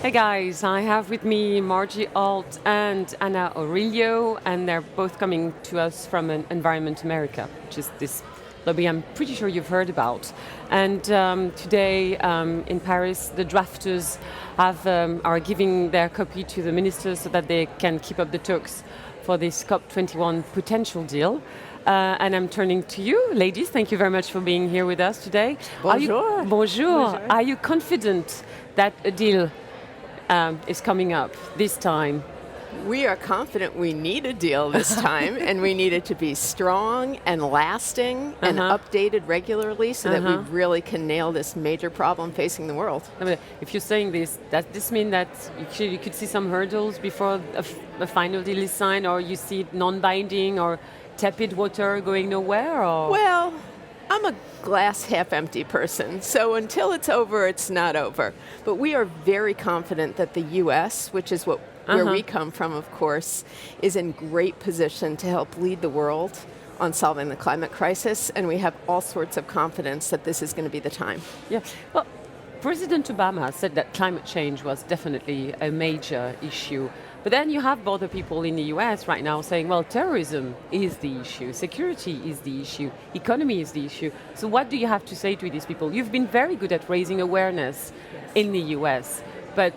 Hey guys, I have with me Margie Alt and Anna Aurelio, and they're both coming to us from Environment America, which is this lobby I'm pretty sure you've heard about. And today in Paris, the drafters are giving their copy to the ministers so that they can keep up the talks for this COP21 potential deal. And I'm turning to you, ladies. Thank you very much for being here with us today. Bonjour. Bonjour. Are you confident that a deal is coming up this time? We are confident we need a deal this time, and we need it to be strong and lasting and updated regularly so that we really can nail this major problem facing the world. I mean, if you're saying this, does this mean that you could see some hurdles before a final deal is signed, or you see it non-binding or tepid water going nowhere? Or? Well, I'm a glass half empty person, so until it's over, it's not over. But we are very confident that the US, which is where we come from, of course, is in great position to help lead the world on solving the climate crisis, and we have all sorts of confidence that this is going to be the time. Yeah. Well, President Obama said that climate change was definitely a major issue. But then you have other people in the US right now saying, well, terrorism is the issue, security is the issue, economy is the issue. So what do you have to say to these people? You've been very good at raising awareness in the US, but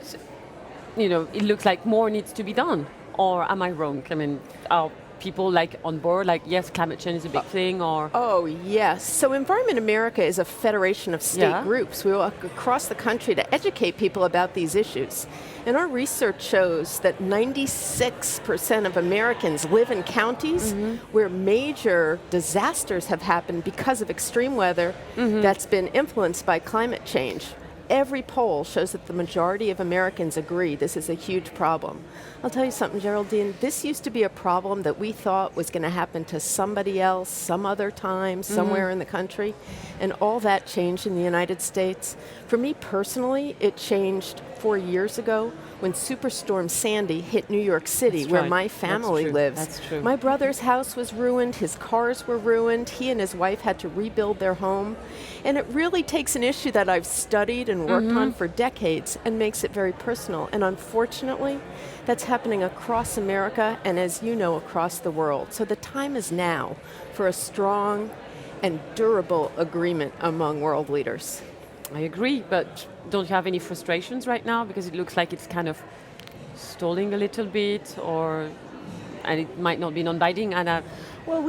it looks like more needs to be done. Or am I wrong? I mean, are people on board, yes, climate change is a big thing, or? Oh, yes. So Environment America is a federation of state groups. We walk across the country to educate people about these issues. And our research shows that 96% of Americans live in counties where major disasters have happened because of extreme weather that's been influenced by climate change. Every poll shows that the majority of Americans agree this is a huge problem. I'll tell you something, Geraldine, this used to be a problem that we thought was going to happen to somebody else, some other time, somewhere in the country, and all that changed in the United States. For me personally, it changed 4 years ago when Superstorm Sandy hit New York City, where my family lives. That's true. My brother's house was ruined, his cars were ruined, he and his wife had to rebuild their home. And it really takes an issue that I've studied and worked on for decades and makes it very personal. And unfortunately, that's happening across America and, as you know, across the world. So the time is now for a strong and durable agreement among world leaders. I agree, but don't you have any frustrations right now? Because it looks like it's kind of stalling a little bit, and it might not be non-binding. And well,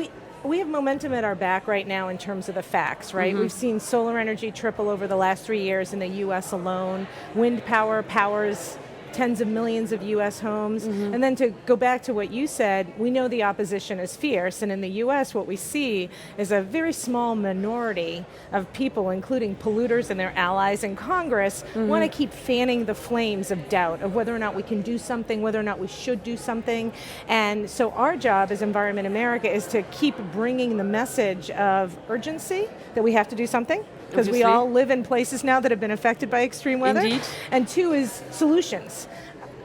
we have momentum at our back right now in terms of the facts, right? We've seen solar energy triple over the last 3 years in the US alone. Wind power powers tens of millions of US homes. And then to go back to what you said, we know the opposition is fierce, and in the US what we see is a very small minority of people, including polluters and their allies in Congress, want to keep fanning the flames of doubt of whether or not we can do something, whether or not we should do something. And so our job as Environment America is to keep bringing the message of urgency that we have to do something, because we all live in places now that have been affected by extreme weather. Indeed. And two is solutions.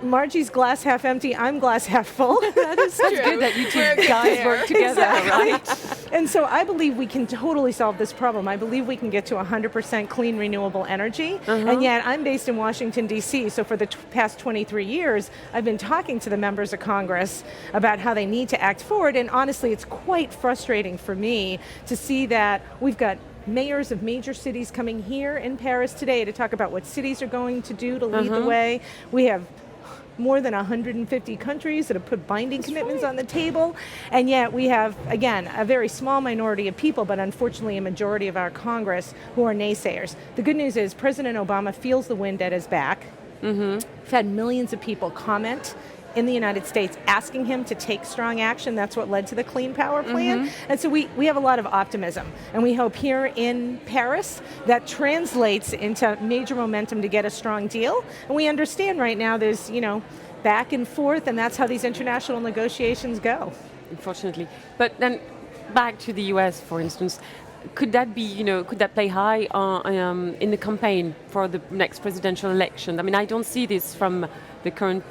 Margie's glass half empty, I'm glass half full. That is true. it's good that you two guys work together, right? And so I believe we can totally solve this problem. I believe we can get to 100% clean renewable energy. And yet I'm based in Washington, D.C., so for the past 23 years, I've been talking to the members of Congress about how they need to act forward. And honestly, it's quite frustrating for me to see that we've got mayors of major cities coming here in Paris today to talk about what cities are going to do to lead the way. We have more than 150 countries that have put binding commitments on the table, and yet we have, again, a very small minority of people, but unfortunately a majority of our Congress who are naysayers. The good news is President Obama feels the wind at his back. We've had millions of people comment in the United States asking him to take strong action. That's what led to the Clean Power Plan. And so we have a lot of optimism. And we hope here in Paris that translates into major momentum to get a strong deal. And we understand right now there's, back and forth, and that's how these international negotiations go. Unfortunately. But then back to the US, for instance, could that be, could that play high in the campaign for the next presidential election? I mean, I don't see this from the current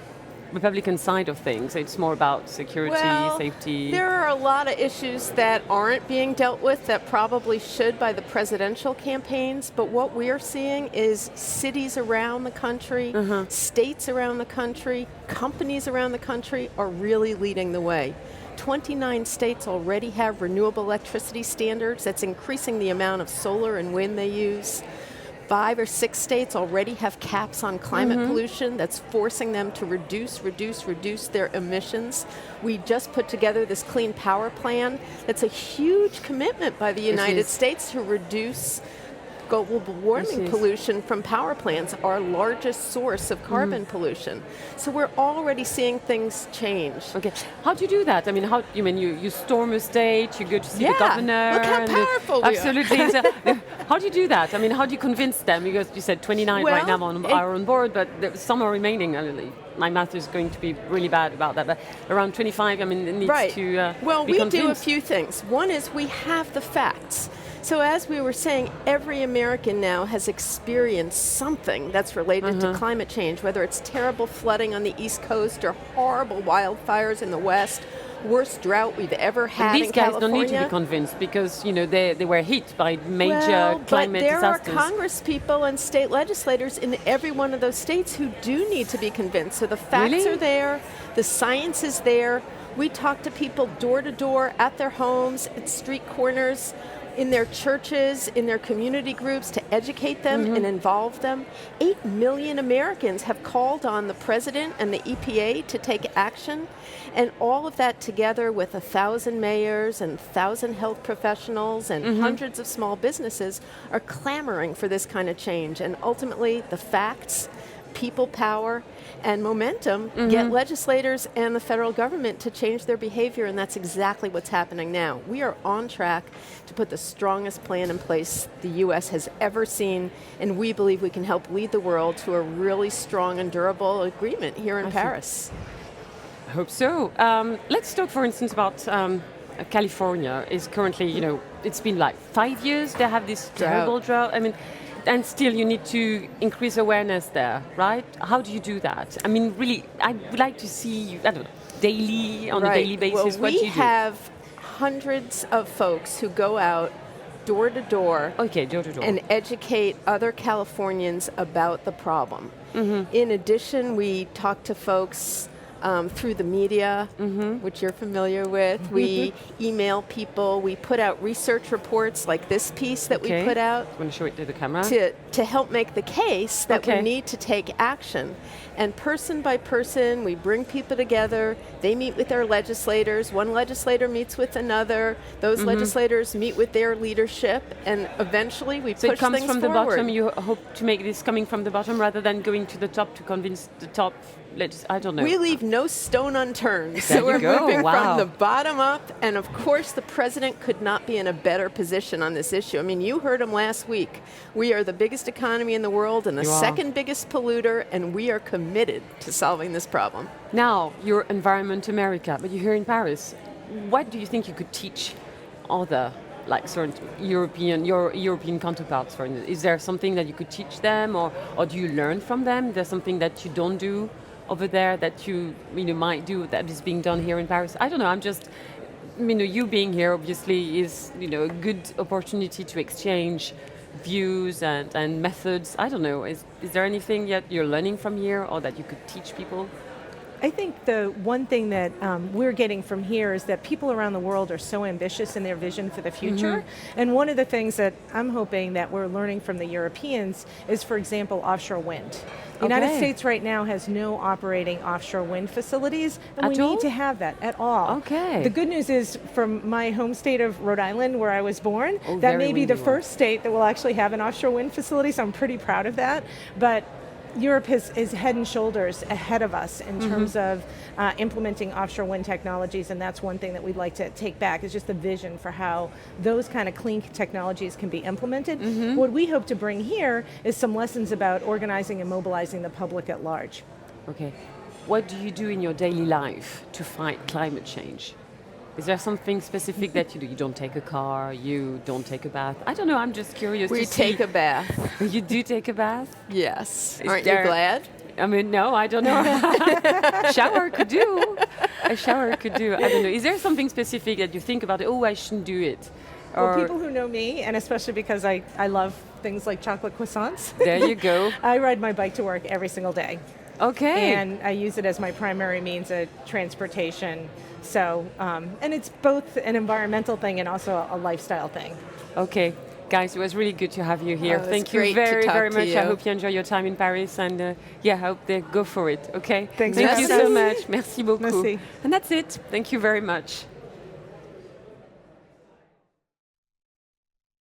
Republican side of things. It's more about security, safety. There are a lot of issues that aren't being dealt with that probably should by the presidential campaigns, but what we're seeing is cities around the country, states around the country, companies around the country are really leading the way. 29 states already have renewable electricity standards. That's increasing the amount of solar and wind they use. 5 or 6 states already have caps on climate pollution that's forcing them to reduce their emissions. We just put together this clean power plan. That's a huge commitment by the United States to reduce global warming pollution from power plants, our largest source of carbon pollution. So we're already seeing things change. Okay, how do you do that? I mean, you storm a state, you go to see the governor. Look how powerful we are. Absolutely. So, how do you do that? I mean, how do you convince them? Because you said 29 right now are on board, but some are remaining. My math is going to be really bad about that, but around 25, I mean, it needs to Well, be we convinced. do a few things. One is we have the facts. So as we were saying, every American now has experienced something that's related to climate change, whether it's terrible flooding on the East Coast or horrible wildfires in the West, worst drought we've ever had in California. These guys don't need to be convinced because they were hit by major climate there disasters. are Congress people and state legislators in every one of those states who do need to be convinced. So the facts are there, the science is there. We talk to people door to door, at their homes, at street corners, in their churches, in their community groups to educate them and involve them. 8 million Americans have called on the president and the EPA to take action, and all of that together with 1,000 mayors and 1,000 health professionals and hundreds of small businesses are clamoring for this kind of change. And ultimately, the facts, people power, and momentum get legislators and the federal government to change their behavior, and that's exactly what's happening now. We are on track to put the strongest plan in place the U.S. has ever seen, and we believe we can help lead the world to a really strong and durable agreement here in Paris. I hope so. Let's talk, for instance, about California. Is currently, it's been like 5 years they have this terrible drought. I mean, and still you need to increase awareness there, right? How do you do that? I mean, really, I would like to see, on a daily basis, what you do. We have hundreds of folks who go out door to door and educate other Californians about the problem. In addition, we talk to folks through the media, which you're familiar with. We email people. We put out research reports like this piece that we put out. I'm going to show it to the camera. To help make the case that we need to take action. And person by person, we bring people together. They meet with their legislators. One legislator meets with another. Those legislators meet with their leadership. And eventually we push things forward. So it comes from the bottom. You hope to make this coming from the bottom rather than going to the top to convince the top. I don't know. We leave no stone unturned. So we're moving from the bottom up. And of course, the president could not be in a better position on this issue. I mean, you heard him last week. We are the biggest economy in the world and the second biggest polluter, and we are committed to solving this problem. Now, you're Environment America, but you're here in Paris. What do you think you could teach other, your European counterparts, for instance? Is there something that you could teach them, or do you learn from them? Is there something that you don't do over there that you might do that is being done here in Paris? I don't know. I'm just, you being here obviously is a good opportunity to exchange views and methods. I don't know. Is there anything yet you're learning from here or that you could teach people? I think the one thing that we're getting from here is that people around the world are so ambitious in their vision for the future. And one of the things that I'm hoping that we're learning from the Europeans is, for example, offshore wind. The United States right now has no operating offshore wind facilities, and we need to have that at all. The good news is, from my home state of Rhode Island, where I was born, that may be the first state that will actually have an offshore wind facility, so I'm pretty proud of that. But Europe is head and shoulders ahead of us in terms of implementing offshore wind technologies, and that's one thing that we'd like to take back, is just the vision for how those kind of clean technologies can be implemented. What we hope to bring here is some lessons about organizing and mobilizing the public at large. Okay. What do you do in your daily life to fight climate change? Is there something specific that you do? You don't take a car, you don't take a bath? I don't know, I'm just curious to see. We take a bath. You do take a bath? Yes. Aren't you glad? I mean, no, I don't know. Shower could do. A shower could do. I don't know. Is there something specific that you think about? Oh, I shouldn't do it. Well, people who know me, and especially because I love things like chocolate croissants. There you go. I ride my bike to work every single day. Okay. And I use it as my primary means of transportation. So, and it's both an environmental thing and also a lifestyle thing. Okay. Guys, it was really good to have you here. Thank you great very, to talk very to much. you. I hope you enjoy your time in Paris, and I hope they go for it. Okay. Thanks. Thank you so Merci. much. Merci beaucoup. Merci. And that's it. Thank you very much.